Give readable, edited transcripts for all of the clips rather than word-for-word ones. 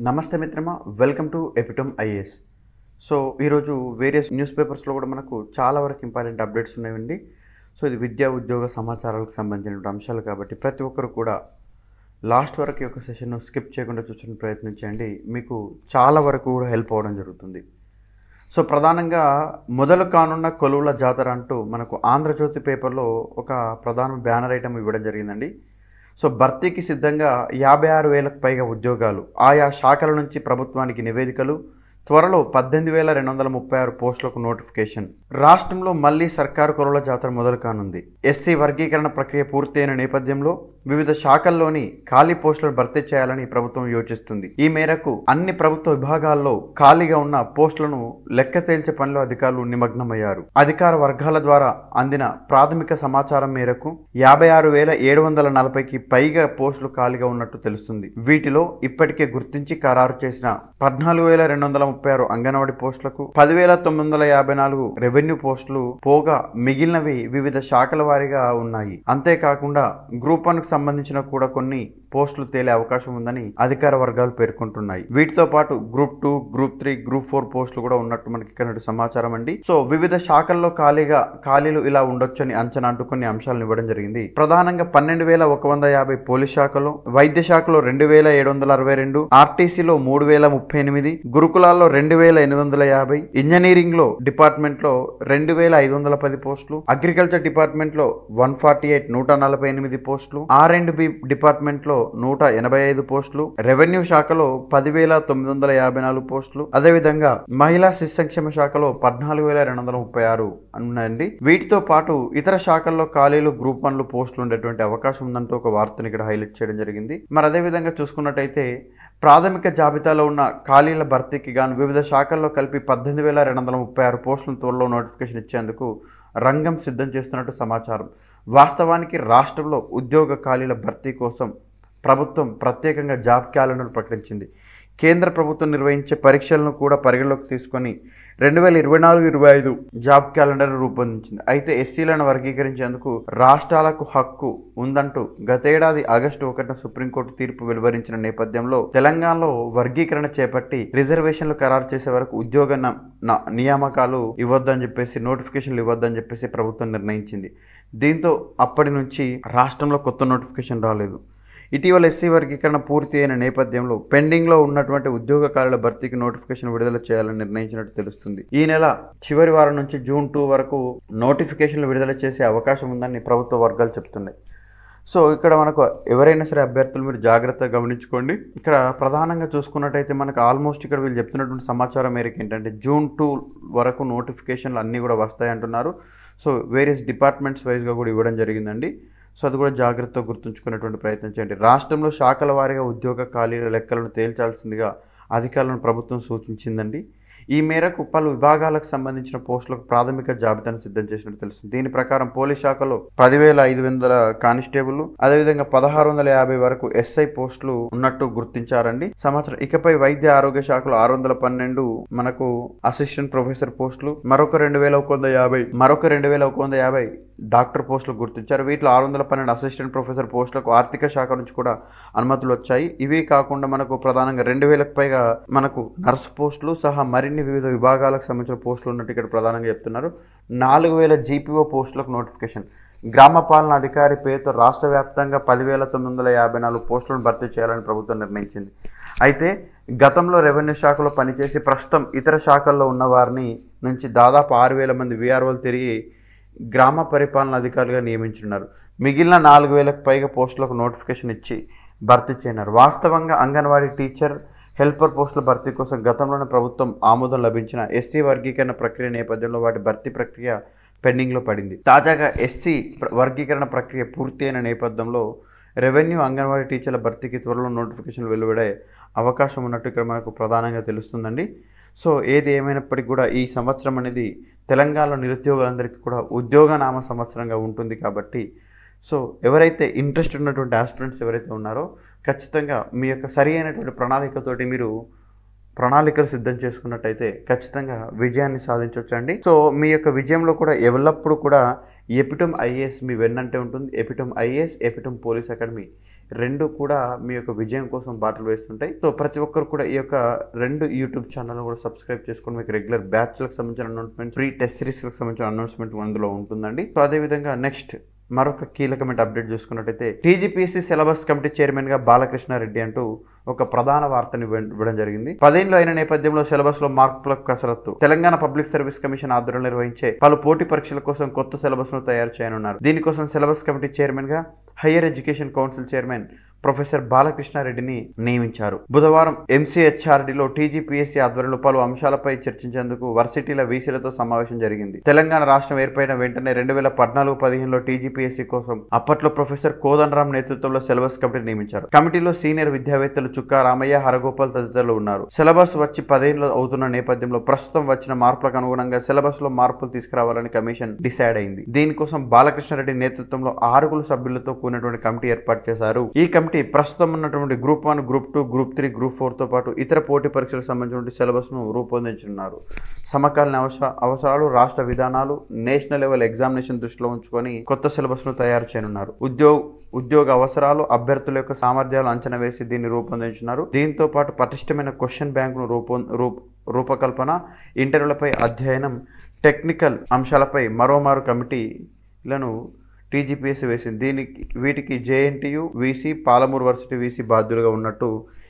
నమస్తే మిత్రమా, welcome to ఎపిటమ్ IAS. So ఈరోజు వేరియస్ న్యూస్ పేపర్స్లో కూడా మనకు చాలా వరకు ఇంపార్టెంట్ అప్డేట్స్ ఉన్నాయండి. సో ఇది విద్యా ఉద్యోగ సమాచారాలకు సంబంధించిన అంశాలు కాబట్టి ప్రతి ఒక్కరు కూడా లాస్ట్ వరకు ఈ యొక్క సెషన్ను స్కిప్ చేయకుండా చూసిన ప్రయత్నం చేయండి. మీకు చాలా వరకు కూడా హెల్ప్ అవ్వడం జరుగుతుంది. సో ప్రధానంగా మొదలు కానున్న కొలువుల జాతర అంటూ మనకు ఆంధ్రజ్యోతి పేపర్లో ఒక ప్రధాన బ్యానర్ ఐటమ్ ఇవ్వడం జరిగిందండి. సో భర్తీకి సిద్ధంగా 56,000కు పైగా ఉద్యోగాలు, ఆయా శాఖల నుంచి ప్రభుత్వానికి నివేదికలు, త్వరలో 18,236 పోస్టులకు నోటిఫికేషన్. రాష్ట్రంలో మళ్లీ సర్కారు కొలువుల జాతర మొదలు కానుంది. ఎస్సీ వర్గీకరణ ప్రక్రియ పూర్తయిన నేపథ్యంలో వివిధ శాఖల్లోని ఖాళీ పోస్టులను భర్తీ చేయాలని ప్రభుత్వం యోచిస్తుంది. ఈ మేరకు అన్ని ప్రభుత్వ విభాగాల్లో ఖాళీగా ఉన్న పోస్టులను లెక్క తేల్చే పనిలో అధికారులు నిమగ్నమయ్యారు. అధికార వర్గాల ద్వారా అందిన ప్రాథమిక సమాచారం మేరకు 56,740కి పైగా పోస్టులు ఖాళీగా ఉన్నట్టు తెలుస్తుంది. వీటిలో ఇప్పటికే గుర్తించి ఖరారు చేసిన 14,236 అంగన్వాడీ పోస్టులకు, 10,954 రెవెన్యూ పోస్టులు పోగా మిగిలినవి వివిధ శాఖల వారీగా ఉన్నాయి. అంతేకాకుండా గ్రూప్ 1కు సంబంధించిన కూడా కొన్ని పోస్టులు తేలే అవకాశం ఉందని అధికార వర్గాలు పేర్కొంటున్నాయి. వీటితో పాటు గ్రూప్ 2, గ్రూప్ 3, గ్రూప్ 4 పోస్టులు కూడా ఉన్నట్టు మనకి ఇక్కడ సమాచారం అండి. సో వివిధ శాఖల్లో ఖాళీలు ఇలా ఉండొచ్చని అంచనా అంటూ కొన్ని అంశాలను ఇవ్వడం జరిగింది. ప్రధానంగా 12,150 పోలీస్ శాఖలో, వైద్య శాఖలో 2,762, ఆర్టీసీలో 3,038, గురుకులాల్లో 2,850, ఇంజనీరింగ్ లో డిపార్ట్మెంట్ లో 2,510 పోస్టులు, అగ్రికల్చర్ డిపార్ట్మెంట్ లో 148 పోస్టులు, R&B డిపార్ట్మెంట్ లో 185 పోస్టులు, రెవెన్యూ శాఖలో 10,954 పోస్టులు, అదేవిధంగా మహిళా శిశు సంక్షేమ శాఖలో 14,236 ఉన్నాయండి. వీటితో పాటు ఇతర శాఖల్లో ఖాళీలు, గ్రూప్ 1 పోస్టులు ఉండేటువంటి అవకాశం ఉందంటూ ఒక వార్తను ఇక్కడ హైలైట్ చేయడం జరిగింది. మరి అదేవిధంగా చూసుకున్నట్టయితే ప్రాథమిక జాబితాలో ఉన్న ఖాళీల భర్తీకి గాను వివిధ శాఖల్లో కలిపి 18,236 పోస్టులను త్వరలో నోటిఫికేషన్ ఇచ్చేందుకు రంగం సిద్ధం చేస్తున్నట్టు సమాచారం. వాస్తవానికి రాష్ట్రంలో ఉద్యోగ ఖాళీల భర్తీ కోసం ప్రభుత్వం ప్రత్యేకంగా జాబ్ క్యాలెండర్ ప్రకటించింది. కేంద్ర ప్రభుత్వం నిర్వహించే పరీక్షలను కూడా పరిగణలోకి తీసుకొని 2024-25 జాబ్ క్యాలెండర్ రూపొందించింది. అయితే ఎస్సీలను వర్గీకరించేందుకు రాష్ట్రాలకు హక్కు ఉందంటూ గతేడాది ఆగస్టు 1న సుప్రీంకోర్టు తీర్పు వెలువరించిన నేపథ్యంలో తెలంగాణలో వర్గీకరణ చేపట్టి రిజర్వేషన్లు ఖరారు చేసే వరకు ఉద్యోగ నియామకాలు ఇవ్వద్దని చెప్పేసి, నోటిఫికేషన్లు ఇవ్వద్దని చెప్పేసి ప్రభుత్వం నిర్ణయించింది. దీంతో అప్పటి నుంచి రాష్ట్రంలో కొత్త నోటిఫికేషన్ రాలేదు. ఇటీవల ఎస్సీ వర్గీకరణ పూర్తి అయిన నేపథ్యంలో పెండింగ్లో ఉన్నటువంటి ఉద్యోగ ఖాళీల భర్తీకి నోటిఫికేషన్ విడుదల చేయాలని నిర్ణయించినట్టు తెలుస్తుంది. ఈ నెల చివరి వారం నుంచి జూన్ 2 వరకు నోటిఫికేషన్లు విడుదల చేసే అవకాశం ఉందని ప్రభుత్వ వర్గాలు చెప్తున్నాయి. సో ఇక్కడ మనకు ఎవరైనా సరే అభ్యర్థులు మీరు జాగ్రత్తగా గమనించుకోండి. ఇక్కడ ప్రధానంగా చూసుకున్నట్టయితే మనకు ఆల్మోస్ట్ ఇక్కడ వీళ్ళు చెప్తున్నటువంటి సమాచారం మేరకు ఏంటంటే జూన్ 2 వరకు నోటిఫికేషన్లు అన్నీ కూడా వస్తాయి అంటున్నారు. సో వేరియస్ డిపార్ట్మెంట్స్ వైజ్గా కూడా ఇవ్వడం జరిగిందండి. సో అది కూడా జాగ్రత్తగా గుర్తుంచుకునేటువంటి ప్రయత్నం చేయండి. రాష్ట్రంలో శాఖల వారీగా ఉద్యోగ ఖాళీల లెక్కలను తేల్చాల్సిందిగా అధికారులను ప్రభుత్వం సూచించిందండి. ఈ మేరకు పలు విభాగాలకు సంబంధించిన పోస్టులకు ప్రాథమిక జాబితాను సిద్ధం చేసినట్టు తెలుస్తుంది. దీని ప్రకారం పోలీస్ శాఖలో 10,500 కానిస్టేబుల్, అదేవిధంగా 1,650 వరకు ఎస్ఐ పోస్టులు ఉన్నట్టు గుర్తించారండి సంవత్సరం. ఇకపై వైద్య ఆరోగ్య శాఖలో 612 మనకు అసిస్టెంట్ ప్రొఫెసర్ పోస్టులు, మరొక 2,150 డాక్టర్ పోస్టులు గుర్తించారు. వీటిలో 612 అసిస్టెంట్ ప్రొఫెసర్ పోస్టులకు ఆర్థిక శాఖ నుంచి కూడా అనుమతులు వచ్చాయి. ఇవి కాకుండా మనకు ప్రధానంగా 2,000కు పైగా మనకు నర్సు పోస్టులు సహా మరిన్ని వివిధ విభాగాలకు సంబంధించిన పోస్టులు ఉన్నట్టు ఇక్కడ ప్రధానంగా చెప్తున్నారు. 4,000 జీపీఓ పోస్టులకు నోటిఫికేషన్. గ్రామ పాలన అధికారి పేరుతో రాష్ట్ర వ్యాప్తంగా 10,954 పోస్టులను భర్తీ చేయాలని ప్రభుత్వం నిర్ణయించింది. అయితే గతంలో రెవెన్యూ శాఖలో పనిచేసి ప్రస్తుతం ఇతర శాఖల్లో ఉన్న వారిని నుంచి దాదాపు 6,000 మంది వీఆర్ఓలు తిరిగి గ్రామ పరిపాలన అధికారులుగా నియమించున్నారు. మిగిలిన 4,000కు పైగా పోస్టులకు నోటిఫికేషన్ ఇచ్చి భర్తీ చేయన్నారు. వాస్తవంగా అంగన్వాడీ టీచర్, హెల్పర్ పోస్టుల భర్తీ కోసం గతంలోనే ప్రభుత్వం ఆమోదం లభించిన ఎస్సీ వర్గీకరణ ప్రక్రియ నేపథ్యంలో వాటి భర్తీ ప్రక్రియ పెండింగ్లో పడింది. తాజాగా ఎస్సీ వర్గీకరణ ప్రక్రియ పూర్తి అయిన నేపథ్యంలో రెవెన్యూ, అంగన్వాడీ టీచర్ల భర్తీకి త్వరలో నోటిఫికేషన్లు వెలువడే అవకాశం ఉన్నట్టు ఇక్కడ మనకు ప్రధానంగా తెలుస్తుందండి. సో ఏది ఏమైనప్పటికీ కూడా ఈ సంవత్సరం అనేది తెలంగాణలో నిరుద్యోగులందరికీ కూడా ఉద్యోగనామ సంవత్సరంగా ఉంటుంది కాబట్టి సో ఎవరైతే ఇంట్రెస్ట్ ఉన్నటువంటి ఆస్పిరెంట్స్ ఎవరైతే ఉన్నారో ఖచ్చితంగా మీ యొక్క సరి అయినటువంటి ప్రణాళికతోటి మీరు ప్రణాళికలు సిద్ధం చేసుకున్నట్టయితే ఖచ్చితంగా విజయాన్ని సాధించవచ్చండి. సో మీ యొక్క విజయంలో కూడా ఎల్లప్పుడూ కూడా ఎపిటమ్ ఐఏఎస్ మీ వెన్నంటే ఉంటుంది. ఎపిటమ్ ఐఏఎస్, ఎపిటమ్ పోలీస్ అకాడమీ రెండు కూడా మీ యొక్క విజయం కోసం బాటలు వేస్తుంటాయి. సో ప్రతి ఒక్కరు కూడా ఈ యొక్క 2 యూట్యూబ్ ఛానల్ కూడా సబ్స్క్రైబ్ చేసుకొని మీకు రెగ్యులర్ బ్యాచ్లకు సంబంధించిన అనౌన్స్మెంట్, ఫ్రీ టెస్ట్ సిరీస్లకు సంబంధించిన అనౌన్స్మెంట్ అందులో ఉంటుందండి. సో అదేవిధంగా నెక్స్ట్ మరొక కీలకమైన అప్డేట్ చూసుకున్నట్టయితే టీజీపీఎస్సీ సిలబస్ కమిటీ చైర్మన్గా బాలకృష్ణారెడ్డి అంటూ ఒక ప్రధాన వార్తని ఇవ్వడం జరిగింది. 10 ఏళ్లు అయిన నేపథ్యంలో సిలబస్ లో మార్పులకు కసరత్తు. తెలంగాణ పబ్లిక్ సర్వీస్ కమిషన్ ఆధ్వర్యంలో నిర్వహించే పలు పోటీ పరీక్షల కోసం కొత్త సిలబస్ ను తయారు చేయనున్నారు. దీనికోసం సిలబస్ కమిటీ చైర్మన్ గా higher education council chairman professor బాలకృష్ణారెడ్డిని నియమించారు. బుధవారం ఎంసీహెచ్ఆర్డీలో టీజీపీఎస్సీ ఆధ్వర్యంలో పలు అంశాలపై చర్చించేందుకు వర్సిటీల వీసీలతో సమావేశం జరిగింది. తెలంగాణ రాష్ట్రం ఏర్పడిన వెంటనే 2014-15లో టీజీపీఎస్సీ కోసం అప్పట్లో ప్రొఫెసర్ కోదండరాం నేతృత్వంలో సిలబస్ కమిటీ నియమించారు. కమిటీలో సీనియర్ విద్యావేత్తలు చుక్కా రామయ్య, హరగోపాల్ తదితరులు ఉన్నారు. సిలబస్ వచ్చి 10 ఏళ్లు అవుతున్న నేపథ్యంలో ప్రస్తుతం వచ్చిన మార్పులకు అనుగుణంగా సిలబస్ లో మార్పులు తీసుకురావాలని కమిషన్ డిసైడ్ అయింది. దీనికోసం బాలకృష్ణారెడ్డి నేతృత్వంలో 6 సభ్యులతో కూడినటువంటి కమిటీ ఏర్పాటు చేశారు. ఈ కమిటీ ప్రస్తుతం ఉన్నటువంటి గ్రూప్ 1, గ్రూప్ 2, గ్రూప్ 3, గ్రూప్ 4తో పాటు ఇతర పోటీ పరీక్షలకు సంబంధించిన సిలబస్ ను రూపొందించనున్నారు. సమకాలీన అవసరాలు, రాష్ట్ర విధానాలు, నేషనల్ లెవెల్ ఎగ్జామినేషన్ దృష్టిలో ఉంచుకొని కొత్త సిలబస్ ను తయారు చేయనున్నారు. ఉద్యోగ అవసరాలు, అభ్యర్థుల యొక్క సామర్థ్యాలు అంచనా వేసి దీన్ని రూపొందించున్నారు. దీంతో పాటు పటిష్టమైన క్వశ్చన్ బ్యాంకును రూపకల్పన, ఇంటర్వ్యూలపై అధ్యయనం, టెక్నికల్ అంశాలపై మరోమారు కమిటీలను టీజీపీఎస్సీ వేసింది. వీటికి JNTU VC, Palamuru varsity VC బాధ్యులుగా ఉన్నట్టు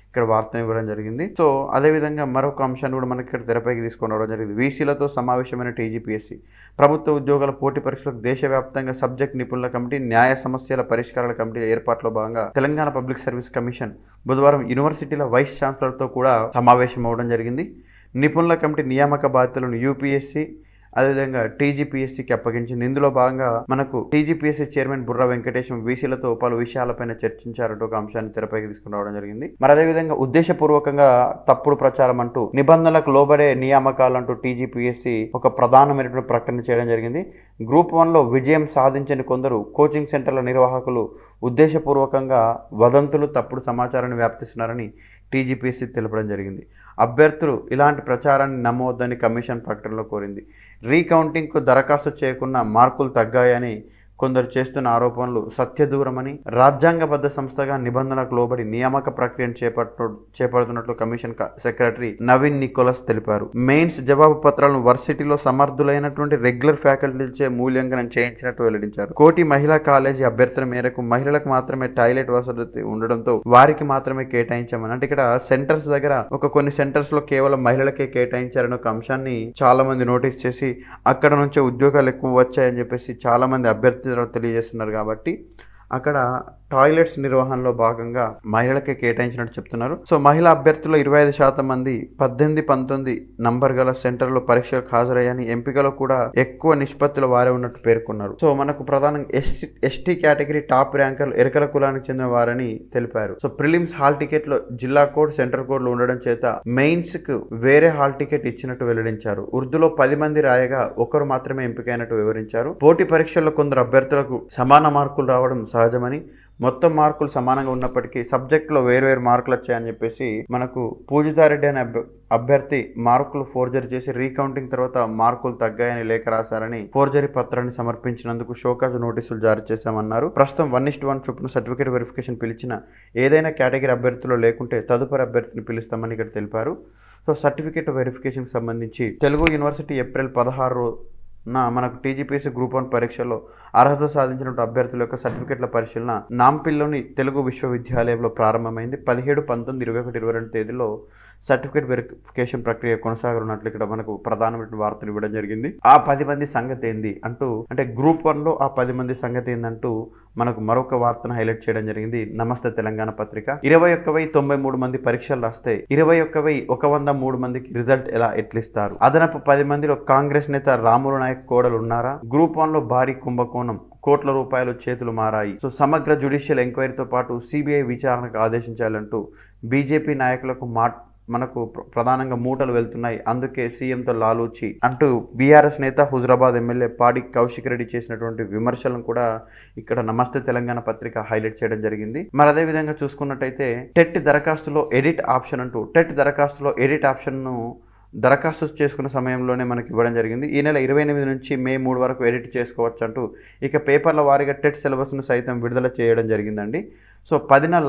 ఇక్కడ వార్తను ఇవ్వడం జరిగింది. సో అదేవిధంగా మరొక అంశాన్ని కూడా మనకి ఇక్కడ తెరపైకి తీసుకొని రావడం జరిగింది. వీసీలతో సమావేశమైన టీజీపీఎస్సీ ప్రభుత్వ ఉద్యోగాల పోటీ పరీక్షలకు దేశవ్యాప్తంగా సబ్జెక్ట్ నిపుణుల కమిటీ, న్యాయ సమస్యల పరిష్కారాల కమిటీ ఏర్పాట్లో భాగంగా తెలంగాణ పబ్లిక్ సర్వీస్ కమిషన్ బుధవారం యూనివర్సిటీల వైస్ ఛాన్సలర్తో కూడా సమావేశం అవ్వడం జరిగింది. నిపుణుల కమిటీ నియామక బాధ్యతలను యూపీఎస్సీ అదేవిధంగా టీజీపీఎస్సీకి అప్పగించింది. ఇందులో భాగంగా మనకు టీజీపీఎస్సీ చైర్మన్ బుర్రా వెంకటేశం వీసీలతో పలు విషయాలపైన చర్చించారంటూ ఒక అంశాన్ని తెరపైకి తీసుకుని రావడం జరిగింది. మరి అదేవిధంగా ఉద్దేశపూర్వకంగా తప్పుడు ప్రచారం అంటూ నిబంధనలకు లోబడే నియామకాలంటూ టీజీపీఎస్సీ ఒక ప్రధానమైనటువంటి ప్రకటన చేయడం జరిగింది. గ్రూప్ 1లో విజయం సాధించని కొందరు కోచింగ్ సెంటర్ల నిర్వాహకులు ఉద్దేశపూర్వకంగా వదంతులు, తప్పుడు సమాచారాన్ని వ్యాప్తిస్తున్నారని టీజీపీఎస్సీ తెలపడం జరిగింది. అభ్యర్థులు ఇలాంటి ప్రచారాన్ని నమ్మవద్దని కమిషన్ ప్రకటనలో కోరింది. రీకౌంటింగ్కు దరఖాస్తు చేయకుండా మార్కులు తగ్గాయని కొందరు చేస్తున్న ఆరోపణలు సత్యదూరమని, రాజ్యాంగబద్ధ సంస్థగా నిబంధనలకు లోబడి నియామక ప్రక్రియను చేపడుతున్నట్లు కమిషన్ సెక్రటరీ నవీన్ నికోలస్ తెలిపారు. మెయిన్స్ జవాబు పత్రాలను వర్సిటీలో సమర్థులైనటువంటి రెగ్యులర్ ఫ్యాకల్టీలచే మూల్యాంకనం చేయించినట్టు వెల్లడించారు. కోటి మహిళా కాలేజీ అభ్యర్థన మేరకు మహిళలకు మాత్రమే టాయిలెట్ వసతి ఉండడంతో వారికి మాత్రమే కేటాయించామని, అంటే ఇక్కడ సెంటర్స్ దగ్గర కొన్ని సెంటర్స్ లో కేవలం మహిళలకే కేటాయించారని ఒక అంశాన్ని చాలా మంది నోటీస్ చేసి అక్కడ నుంచే ఉద్యోగాలు ఎక్కువ వచ్చాయని చెప్పేసి చాలా మంది అభ్యర్థి తెలియజేస్తున్నారు. కాబట్టి అక్కడ టాయిలెట్స్ నిర్వహణలో భాగంగా మహిళలకే కేటాయించినట్టు చెప్తున్నారు. సో మహిళా అభ్యర్థులు 25% మంది 18-19 నంబర్ గల సెంటర్లో పరీక్షలకు హాజరయ్యాని, ఎంపికలో కూడా ఎక్కువ నిష్పత్తుల వారే ఉన్నట్టు పేర్కొన్నారు. సో మనకు ప్రధానంగా ఎస్టీ కేటగిరీ టాప్ ర్యాంకర్లు ఎరకల కులానికి చెందిన వారని తెలిపారు. సో ప్రిలిమ్స్ హాల్ టికెట్ లో జిల్లా కోడ్, సెంటర్ కోడ్లు ఉండడం చేత మెయిన్స్ కు వేరే హాల్ టికెట్ ఇచ్చినట్టు వెల్లడించారు. ఉర్దూలో 10 మంది రాయగా ఒకరు మాత్రమే ఎంపికైనట్టు వివరించారు. పోటీ పరీక్షల్లో కొందరు అభ్యర్థులకు సమాన మార్కులు రావడం సహజమని, మొత్తం మార్కులు సమానంగా ఉన్నప్పటికీ సబ్జెక్టులో వేరువేరు మార్కులు వచ్చాయని చెప్పేసి మనకు పూజితారెడ్డి అనే అభ్యర్థి మార్కులు ఫోర్జరీ చేసి రీకౌంటింగ్ తర్వాత మార్కులు తగ్గాయని లేఖ రాశారని, ఫోర్జరీ పత్రాన్ని సమర్పించినందుకు షోకాజ్ నోటీసులు జారీ చేశామన్నారు. ప్రస్తుతం 1:1 చొప్పున సర్టిఫికేట్ వెరిఫికేషన్ పిలిచిన ఏదైనా కేటగిరీ అభ్యర్థిలో లేకుంటే తదుపరి అభ్యర్థిని పిలుస్తామని ఇక్కడ తెలిపారు. సో సర్టిఫికేట్ వెరిఫికేషన్కి సంబంధించి తెలుగు యూనివర్సిటీ ఏప్రిల్ 16 మనకు టీజీపీఎస్సీ గ్రూప్ 1 పరీక్షలో అర్హత సాధించిన అభ్యర్థుల యొక్క సర్టిఫికెట్ల పరిశీలన నాంపిల్లోని తెలుగు విశ్వవిద్యాలయంలో ప్రారంభమైంది. 17, 19, 21, 22 తేదీలో సర్టిఫికేట్ వెరిఫికేషన్ ప్రక్రియ కొనసాగనున్నట్లు ఇక్కడ మనకు ప్రధానమైన వార్తలు ఇవ్వడం జరిగింది. ఆ 10 మంది సంగతి ఏంది అంటూ, అంటే గ్రూప్ 1లో ఆ 10 మంది సంగతి ఏందంటూ మనకు మరొక వార్తను హైలైట్ చేయడం జరిగింది నమస్తే తెలంగాణ పత్రిక. 21,093 మంది పరీక్షలు రాస్తే 21,103 మందికి రిజల్ట్ ఎట్లిస్తారు? అదనపు 10 మందిలో కాంగ్రెస్ నేత రాములు నాయక్ కోడలు ఉన్నారా? గ్రూప్ 1లో భారీ కుంభకోణం, కోట్ల రూపాయలు చేతులు మారాయి. సో సమగ్ర జ్యుడిషియల్ ఎంక్వైరీతో పాటు సిబిఐ విచారణకు ఆదేశించాలంటూ బీజేపీ నాయకులకు మనకు ప్రధానంగా మూటలు వెళ్తున్నాయి. అందుకే సీఎంతో లాలూచి అంటూ బీఆర్ఎస్ నేత హుజరాబాద్ ఎమ్మెల్యే పాడి కౌశిక్ రెడ్డి చేసినటువంటి విమర్శలను కూడా ఇక్కడ నమస్తే తెలంగాణ పత్రిక హైలైట్ చేయడం జరిగింది. మరి అదే విధంగా చూసుకున్నట్టయితే టెట్ దరఖాస్తులో ఎడిట్ ఆప్షన్ అంటూ, టెట్ దరఖాస్తులో ఎడిట్ ఆప్షన్ను దరఖాస్తు చేసుకున్న సమయంలోనే మనకి ఇవ్వడం జరిగింది. ఈ నెల 28 నుంచి మే 3 వరకు ఎడిట్ చేసుకోవచ్చు అంటూ ఇక పేపర్ల వారీగా టెట్ సిలబస్ను సైతం విడుదల చేయడం జరిగిందండి. సో 10న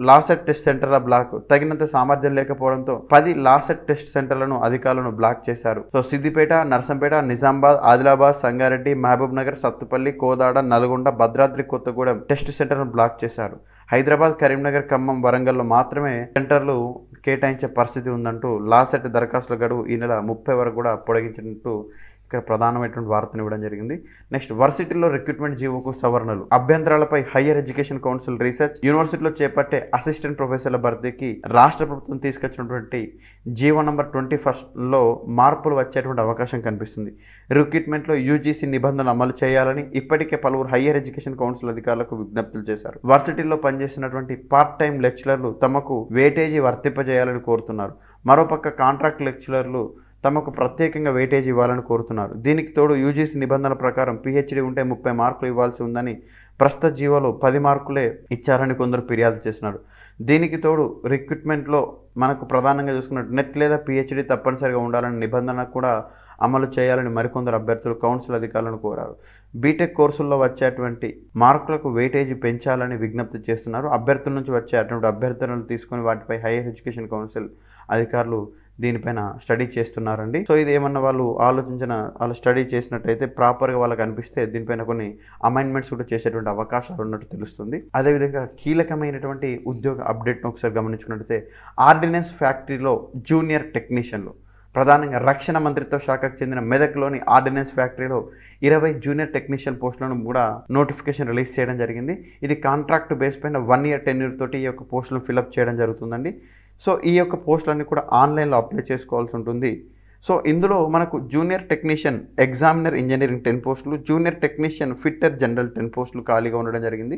లాసెట్ టెస్ట్ సెంటర్ల బ్లాక్, తగినంత సామర్థ్యం లేకపోవడంతో 10 లాసెట్ టెస్ట్ సెంటర్లను అధికారులను బ్లాక్ చేశారు. సో సిద్దిపేట, నర్సంపేట, నిజామాబాద్, ఆదిలాబాద్, సంగారెడ్డి, మహబూబ్ నగర్, సత్తుపల్లి, కోదాడ, నల్గొండ, భద్రాద్రి కొత్తగూడెం టెస్ట్ సెంటర్ను బ్లాక్ చేశారు. హైదరాబాద్, కరీంనగర్, ఖమ్మం, వరంగల్లో మాత్రమే సెంటర్లు కేటాయించే పరిస్థితి ఉందంటూ లాసెట్ దరఖాస్తుల గడువు ఈ నెల 30 వరకు కూడా పొడిగించినట్టు ఇక్కడ ప్రధానమైనటువంటి వార్తను ఇవ్వడం జరిగింది. నెక్స్ట్, వర్సిటీలో రిక్రూట్మెంట్ జీవోకు సవరణలు, అభ్యంతరాలపై హయ్యర్ ఎడ్యుకేషన్ కౌన్సిల్ రీసెర్చ్, యూనివర్సిటీలో చేపట్టే అసిస్టెంట్ ప్రొఫెసర్ల భర్తీకి రాష్ట్ర ప్రభుత్వం తీసుకొచ్చినటువంటి జీవో నంబర్ 21లో మార్పులు వచ్చేటువంటి అవకాశం కనిపిస్తుంది. రిక్రూట్మెంట్లో యూజీసీ నిబంధనలు అమలు చేయాలని ఇప్పటికే పలువురు హయ్యర్ ఎడ్యుకేషన్ కౌన్సిల్ అధికారులకు విజ్ఞప్తులు చేశారు. వర్సిటీల్లో పనిచేస్తున్నటువంటి పార్ట్ టైం లెక్చరర్లు తమకు వేటేజీ వర్తింపజేయాలని కోరుతున్నారు. మరోపక్క కాంట్రాక్ట్ లెక్చరర్లు తమకు ప్రత్యేకంగా వెయిటేజ్ ఇవ్వాలని కోరుతున్నారు. దీనికి తోడు యూజీసీ నిబంధనల ప్రకారం పీహెచ్డీ ఉంటే 30 మార్కులు ఇవ్వాల్సి ఉందని ప్రస్తుత జీవోలో 10 మార్కులే ఇచ్చారని కొందరు ఫిర్యాదు చేస్తున్నారు. దీనికి తోడు రిక్రూట్మెంట్లో మనకు ప్రధానంగా చూసుకున్నట్టు నెట్ లేదా పీహెచ్డీ తప్పనిసరిగా ఉండాలని నిబంధన కూడా అమలు చేయాలని మరికొందరు అభ్యర్థులు కౌన్సిల్ అధికారులను కోరారు. బీటెక్ కోర్సుల్లో వచ్చేటువంటి మార్కులకు వెయిటేజీ పెంచాలని విజ్ఞప్తి చేస్తున్నారు. అభ్యర్థుల నుంచి వచ్చే అటువంటి అభ్యర్థనలు తీసుకొని వాటిపై హైయర్ ఎడ్యుకేషన్ కౌన్సిల్ అధికారులు దీనిపైన స్టడీ చేస్తున్నారండి. సో ఇది ఏమన్నా వాళ్ళు స్టడీ చేసినట్టయితే ప్రాపర్గా వాళ్ళకి అనిపిస్తే దీనిపైన కొన్ని అమైండ్మెంట్స్ కూడా చేసేటువంటి అవకాశాలు ఉన్నట్టు తెలుస్తుంది. అదేవిధంగా కీలకమైనటువంటి ఉద్యోగ అప్డేట్ను ఒకసారి గమనించుకున్నట్టయితే ఆర్డినెన్స్ ఫ్యాక్టరీలో జూనియర్ టెక్నీషియన్లు, ప్రధానంగా రక్షణ మంత్రిత్వ శాఖకు చెందిన మెదక్లోని ఆర్డినెన్స్ ఫ్యాక్టరీలో 20 జూనియర్ టెక్నీషియన్ పోస్టులను కూడా నోటిఫికేషన్ రిలీజ్ చేయడం జరిగింది. ఇది కాంట్రాక్ట్ బేస్ పైన 1 year టెన్యూర్ తోటి ఈ యొక్క పోస్టులను ఫిలప్ చేయడం జరుగుతుందండి. సో ఈ యొక్క పోస్టులన్నీ కూడా ఆన్లైన్లో అప్లై చేసుకోవాల్సి ఉంటుంది. సో ఇందులో మనకు జూనియర్ టెక్నీషియన్ ఎగ్జామినర్ ఇంజనీరింగ్ 10 పోస్టులు, జూనియర్ టెక్నీషియన్ ఫిట్టర్ జనరల్ 10 పోస్టులు ఖాళీగా ఉండడం జరిగింది.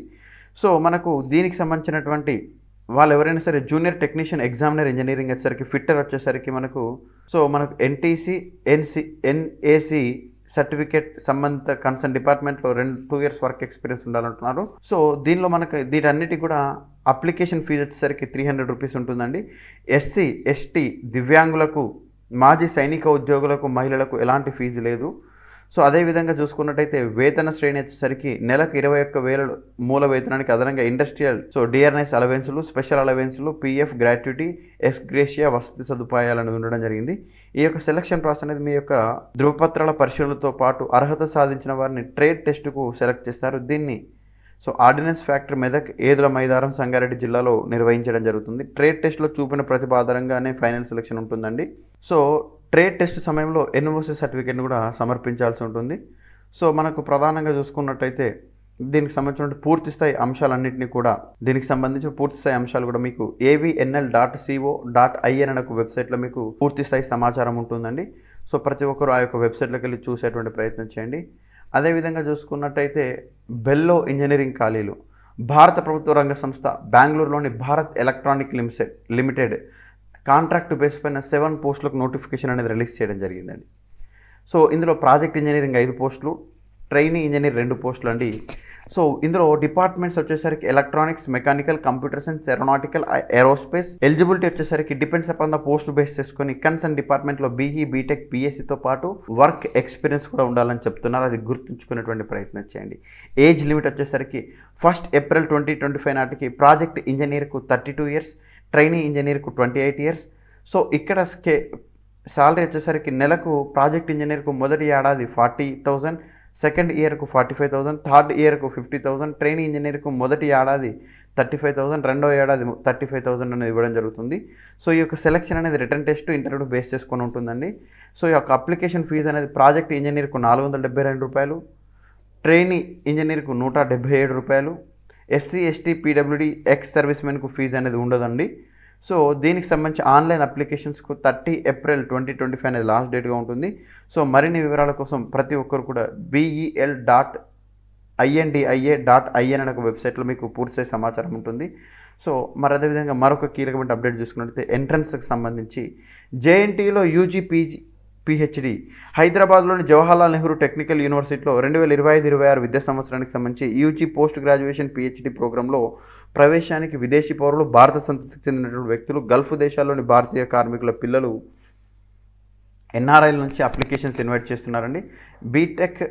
సో మనకు దీనికి సంబంధించినటువంటి వాళ్ళు ఎవరైనా సరే జూనియర్ టెక్నీషియన్ ఎగ్జామినర్ ఇంజనీరింగ్ వచ్చేసరికి, ఫిట్టర్ వచ్చేసరికి మనకు ఎన్టీసీ, ఎన్ఏసి సర్టిఫికేట్ సంబంధిత కన్సర్న్ డిపార్ట్మెంట్లో 2 years వర్క్ ఎక్స్పీరియన్స్ ఉండాలంటున్నారు. సో దీనిలో మనకు వీటన్నిటికి కూడా అప్లికేషన్ ఫీజు వచ్చేసరికి 300 రూపీస్ ఉంటుందండి. ఎస్సీ, ఎస్టీ, దివ్యాంగులకు, మాజీ సైనిక ఉద్యోగులకు, మహిళలకు ఎలాంటి ఫీజు లేదు. సో అదేవిధంగా చూసుకున్నట్టయితే వేతన శ్రేణి వచ్చేసరికి నెలకు 21,000 మూల వేతనానికి అదనంగా ఇండస్ట్రియల్ డిఆర్ఎస్ అలవెన్సులు, స్పెషల్ అలవెన్సులు, పీఎఫ్, గ్రాట్యుటీ, ఎక్స్గ్రేషియా, వసతి సదుపాయాలు అనేది ఉండడం జరిగింది. ఈ యొక్క సెలక్షన్ ప్రాసెస్ అనేది మీ యొక్క ధృవపత్రాల పరిశీలనతో పాటు అర్హత సాధించిన వారిని ట్రేడ్ టెస్టుకు సెలెక్ట్ చేస్తారు. దీన్ని ఆర్డినెన్స్ ఫ్యాక్టరీ మెదక్, ఏదుల మైదారం, సంగారెడ్డి జిల్లాలో నిర్వహించడం జరుగుతుంది. ట్రేడ్ టెస్ట్లో చూపిన ప్రతిభ ఆధారంగానే ఫైనల్ సెలక్షన్ ఉంటుందండి. సో ట్రేడ్ టెస్ట్ సమయంలో ఎన్ఓసి సర్టిఫికేట్ని కూడా సమర్పించాల్సి ఉంటుంది. సో మనకు ప్రధానంగా చూసుకున్నట్టయితే దీనికి సంబంధించిన పూర్తి స్థాయి అంశాలన్నింటినీ కూడా దీనికి సంబంధించిన పూర్తి స్థాయి అంశాలు కూడా మీకు avnl.co.in అనే ఒక వెబ్సైట్లో మీకు పూర్తి స్థాయి సమాచారం ఉంటుందండి. సో ప్రతి ఒక్కరు ఆ యొక్క వెబ్సైట్లోకి వెళ్ళి చూసేటువంటి ప్రయత్నం చేయండి. అదేవిధంగా చూసుకున్నట్టయితే బెల్లో ఇంజనీరింగ్ ఖాళీలు, భారత ప్రభుత్వ రంగ సంస్థ బెంగళూరులోని Bharat electronic limited contract base పైన 7 పోస్టులకు నోటిఫికేషన్ అనేది రిలీజ్ చేయడం జరిగిందండి. సో ఇందులో ప్రాజెక్ట్ ఇంజనీరింగ్ 5 పోస్టులు, ట్రైనీ ఇంజనీర్ 2 పోస్టులు అండి. సో ఇందులో డిపార్ట్మెంట్స్ వచ్చేసరికి electronics, mechanical, computer science, aeronautical, aerospace. Eligibility వచ్చేసరికి depends upon the post base చేసుకొని కన్సర్న్ డిపార్ట్మెంట్లో బీఈ, బీటెక్, బీఎస్సీతో పాటు వర్క్ ఎక్స్పీరియన్స్ కూడా ఉండాలని చెప్తున్నారు. అది గుర్తుంచుకునేటువంటి ప్రయత్నం చేయండి. ఏజ్ లిమిట్ వచ్చేసరికి 1st April 2025 నాటికి ప్రాజెక్ట్ ఇంజనీర్కు 32 years, ట్రైనీ ఇంజనీర్కు 28 years. సో ఇక్కడ శాలరీ వచ్చేసరికి నెలకు ప్రాజెక్ట్ ఇంజనీర్కు మొదటి ఏడాది 40,000, సెకండ్ ఇయర్కు 45,000, థర్డ్ ఇయర్కు 50,000, ట్రైనీ ఇంజనీర్కు మొదటి ఏడాది 35,000, రెండో ఏడాది 35,000 అనేది ఇవ్వడం జరుగుతుంది. సో ఈ యొక్క సెలక్షన్ అనేది రిటర్న్ టెస్ట్, ఇంటర్వ్యూ బేస్ చేసుకొని ఉంటుందండి. సో ఈ యొక్క అప్లికేషన్ ఫీజు అనేది ప్రాజెక్ట్ ఇంజనీర్కు 472 రూపాయలు, ట్రైనీ ఇంజనీర్కు 177 రూపాయలు, SC, ST, PWD, ex service మెన్కు ఫీజు అనేది ఉండదండి. సో దీనికి సంబంధించి ఆన్లైన్ అప్లికేషన్స్కు 30 April 2025 అనేది లాస్ట్ డేట్గా ఉంటుంది. సో మరిన్ని వివరాల కోసం ప్రతి ఒక్కరు కూడా bel.india.in అనే ఒక వెబ్సైట్లో మీకు పూర్తి సమాచారం ఉంటుంది. సో మరి అదేవిధంగా మరొక కీలకమైన అప్డేట్ చూసుకున్నట్లయితే ఎంట్రన్స్కి సంబంధించి జేఎన్టీయూలో యూజీ, పీజీ, పీహెచ్డీ హైదరాబాద్లోని జవహర్లాల్ నెహ్రూ టెక్నికల్ యూనివర్సిటీలో 2025-26 విద్యా సంవత్సరానికి సంబంధించి యూజీ పోస్ట్ గ్రాడ్యుయేషన్ పీహెచ్డీ ప్రోగ్రాంలో ప్రవేశానికి విదేశీ పౌరులు, భారత సంతతికి చెందినటువంటి వ్యక్తులు, గల్ఫ్ దేశాల్లోని భారతీయ కార్మికుల పిల్లలు ఎన్ఆర్ఐల నుంచి అప్లికేషన్స్ ఇన్వైట్ చేస్తున్నారండి. బీటెక్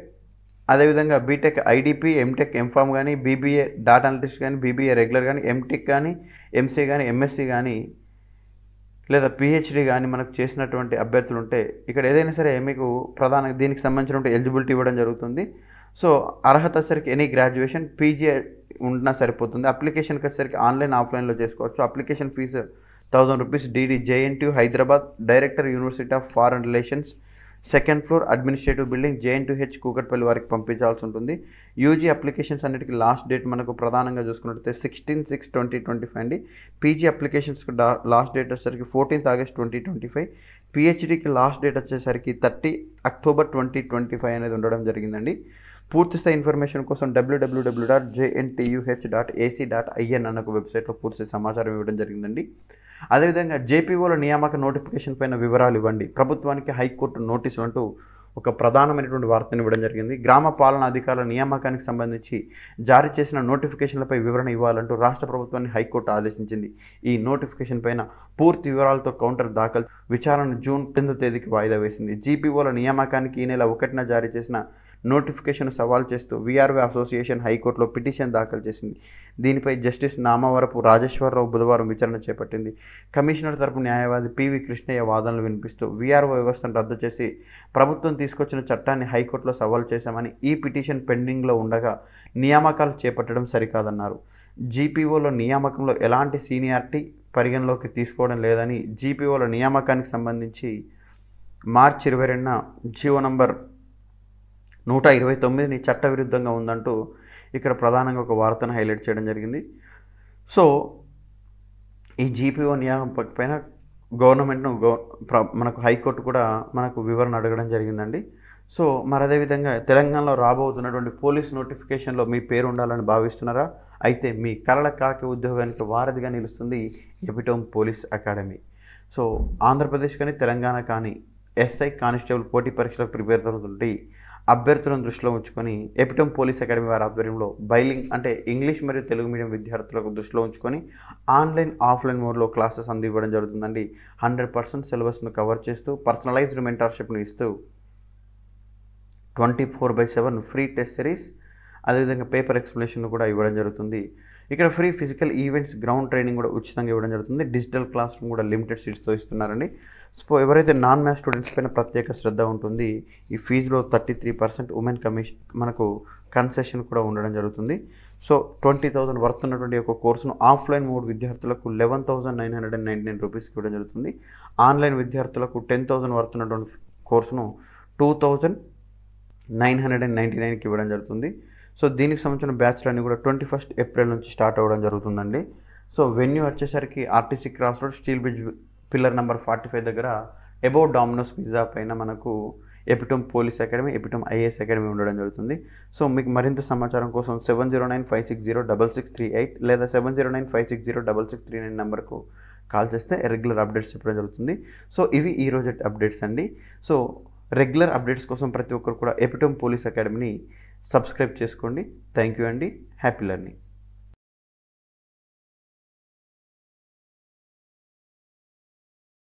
అదేవిధంగా బీటెక్ ఐడిపి, ఎంటెక్, ఎంఫామ్ కానీ, బీబీఏ డాటా అనలిటిక్స్ కానీ, బీబీఏ రెగ్యులర్ కానీ, ఎంటెక్ కానీ, ఎంసీఏ కానీ, ఎంఎస్సీ కానీ లేదా పిహెచ్డి కానీ మనకు చేసినటువంటి అభ్యర్థులు ఉంటే ఇక్కడ ఏదైనా సరే మీకు ప్రధానంగా దీనికి సంబంధించినటువంటి ఎలిజిబిలిటీ ఇవ్వడం జరుగుతుంది. సో అర్హత వచ్చేసరికి ఎనీ గ్రాడ్యుయేషన్, పీజీ ఉన్నా సరిపోతుంది. అప్లికేషన్కి వచ్చేసరికి ఆన్లైన్, ఆఫ్లైన్లో చేసుకోవచ్చు. Application fee 1000 rupees. DD JNTU Hyderabad, director university of foreign relations, 2nd floor, administrative building, జేఎన్2హెచ్, కూకట్పల్లి వారికి పంపించాల్సి ఉంటుంది. యూజీ అప్లికేషన్స్ అన్నిటికీ లాస్ట్ డేట్ మనకు ప్రధానంగా చూసుకున్నట్లయితే 16/6/2025 అండి. పీజీ అప్లికేషన్స్కి లాస్ట్ డేట్ వచ్చేసరికి 14th August 2025. పిహెచ్డీకి లాస్ట్ డేట్ వచ్చేసరికి 30 October 2025 అనేది ఉండడం జరిగిందండి. పూర్తిస్థాయి ఇన్ఫర్మేషన్ కోసం www.jntuh.ac.in అన్న ఒక వెబ్సైట్లో పూర్తి సమాచారం ఇవ్వడం జరిగిందండి. అదేవిధంగా జేపీఓల నియామక నోటిఫికేషన్ పైన వివరాలు ఇవ్వండి. ప్రభుత్వానికి హైకోర్టు నోటీసులు అంటూ ఒక ప్రధానమైనటువంటి వార్తను ఇవ్వడం జరిగింది. గ్రామ పాలనా అధికారుల నియామకానికి సంబంధించి జారీ చేసిన నోటిఫికేషన్లపై వివరణ ఇవ్వాలంటూ రాష్ట్ర ప్రభుత్వాన్ని హైకోర్టు ఆదేశించింది. ఈ నోటిఫికేషన్ పైన పూర్తి వివరాలతో కౌంటర్ దాఖలు విచారణ జూన్ 10వ తేదీకి వాయిదా వేసింది. జీపీఓల నియామకానికి ఈ నెల 1న జారీ చేసిన నోటిఫికేషన్ సవాల్ చేస్తూ వీఆర్ఓ అసోసియేషన్ హైకోర్టులో పిటిషన్ దాఖలు చేసింది. దీనిపై జస్టిస్ నామవరపు రాజేశ్వరరావు బుధవారం విచారణ చేపట్టింది. కమిషనర్ తరపు న్యాయవాది పివి కృష్ణయ్య వాదనలు వినిపిస్తూ వీఆర్ఓ వ్యవస్థను రద్దు చేసి ప్రభుత్వం తీసుకొచ్చిన చట్టాన్ని హైకోర్టులో సవాల్ చేశామని, ఈ పిటిషన్ పెండింగ్లో ఉండగా నియామకాలు చేపట్టడం సరికాదన్నారు. జీపీఓలో నియామకంలో ఎలాంటి సీనియారిటీ పరిగణలోకి తీసుకోవడం లేదని, జీపీఓల నియామకానికి సంబంధించి మార్చి 22న జీవో నంబర్ 129ని చట్టవిరుద్ధంగా ఉందంటూ ఇక్కడ ప్రధానంగా ఒక వార్తను హైలైట్ చేయడం జరిగింది. సో ఈ జీపీఓ నియామకం పైన గవర్నమెంట్ను మనకు హైకోర్టు కూడా మనకు వివరణ అడగడం జరిగిందండి. సో మరి అదేవిధంగా తెలంగాణలో రాబోతున్నటువంటి పోలీస్ నోటిఫికేషన్లో మీ పేరు ఉండాలని భావిస్తున్నారా? అయితే మీ కలల కాకి ఉద్యోగానికి వారధిగా నిలుస్తుంది epitome police academy. So Andhra Pradesh కానీ తెలంగాణ కానీ ఎస్ఐ కానిస్టేబుల్ పోటీ పరీక్షలకు ప్రిపేర్ అవుతుంటే అభ్యర్థులను దృష్టిలో ఉంచుకొని ఎపిటోమ్ పోలీస్ అకాడమీ వారి ఆధ్వర్యంలో బైలింగ్ అంటే ఇంగ్లీష్ మరియు తెలుగు మీడియం విద్యార్థులకు దృష్టిలో ఉంచుకొని ఆన్లైన్, ఆఫ్లైన్ మోడ్లో క్లాసెస్ అందివ్వడం జరుగుతుందండి. 100% సిలబస్ను కవర్ చేస్తూ పర్సనలైజ్డ్ మెంటర్షిప్ను ఇస్తూ 24/7 ఫ్రీ టెస్ట్ సిరీస్, అదేవిధంగా పేపర్ ఎక్స్ప్లెనేషన్ కూడా ఇవ్వడం జరుగుతుంది. ఇక్కడ free physical events, ground training కూడా ఉచితంగా ఇవ్వడం జరుగుతుంది. డిజిటల్ క్లాస్ రూమ్ కూడా లిమిటెడ్ సీట్స్తో ఇస్తున్నారండి. సో ఎవరైతే నాన్ మ్యాథ్స్ స్టూడెంట్స్ పైన ప్రత్యేక శ్రద్ధ ఉంటుంది, ఈ ఫీజులో 33% ఉమెన్ కమిషన్ మనకు కన్సెషన్ కూడా ఉండడం జరుగుతుంది. సో 20,000 వర్త్ ఉన్నటువంటి ఒక కోర్సును ఆఫ్లైన్ మోడ్ విద్యార్థులకు 11,999 రూపీస్కి ఇవ్వడం జరుగుతుంది. ఆన్లైన్ విద్యార్థులకు 10,000 వర్త్ ఉన్నటువంటి కోర్సును 2,999కి ఇవ్వడం జరుగుతుంది. సో దీనికి సంబంధించిన బ్యాచ్లన్నీ కూడా 21 ఏప్రిల్ నుంచి స్టార్ట్ అవ్వడం జరుగుతుందండి. సో వెన్యూ వచ్చేసరికి RTC cross road, steel bridge pillar number 45 దగ్గర అబౌవ్ డామినోస్ పిజ్జా పైన మనకు epitome police academy, epitome IAS academy ఉండడం జరుగుతుంది. సో మీకు మరింత సమాచారం కోసం 7095606638 లేదా 7095606639 నెంబర్కు కాల్ చేస్తే రెగ్యులర్ అప్డేట్స్ చెప్పడం జరుగుతుంది. సో ఇవి ఈరోజు అప్డేట్స్ అండి. సో రెగ్యులర్ అప్డేట్స్ కోసం ప్రతి ఒక్కరు కూడా ఎపిటోమ్ పోలీస్ అకాడమీని సబ్స్క్రైబ్ చేసుకోండి. థ్యాంక్ యూ అండి. Happy learning.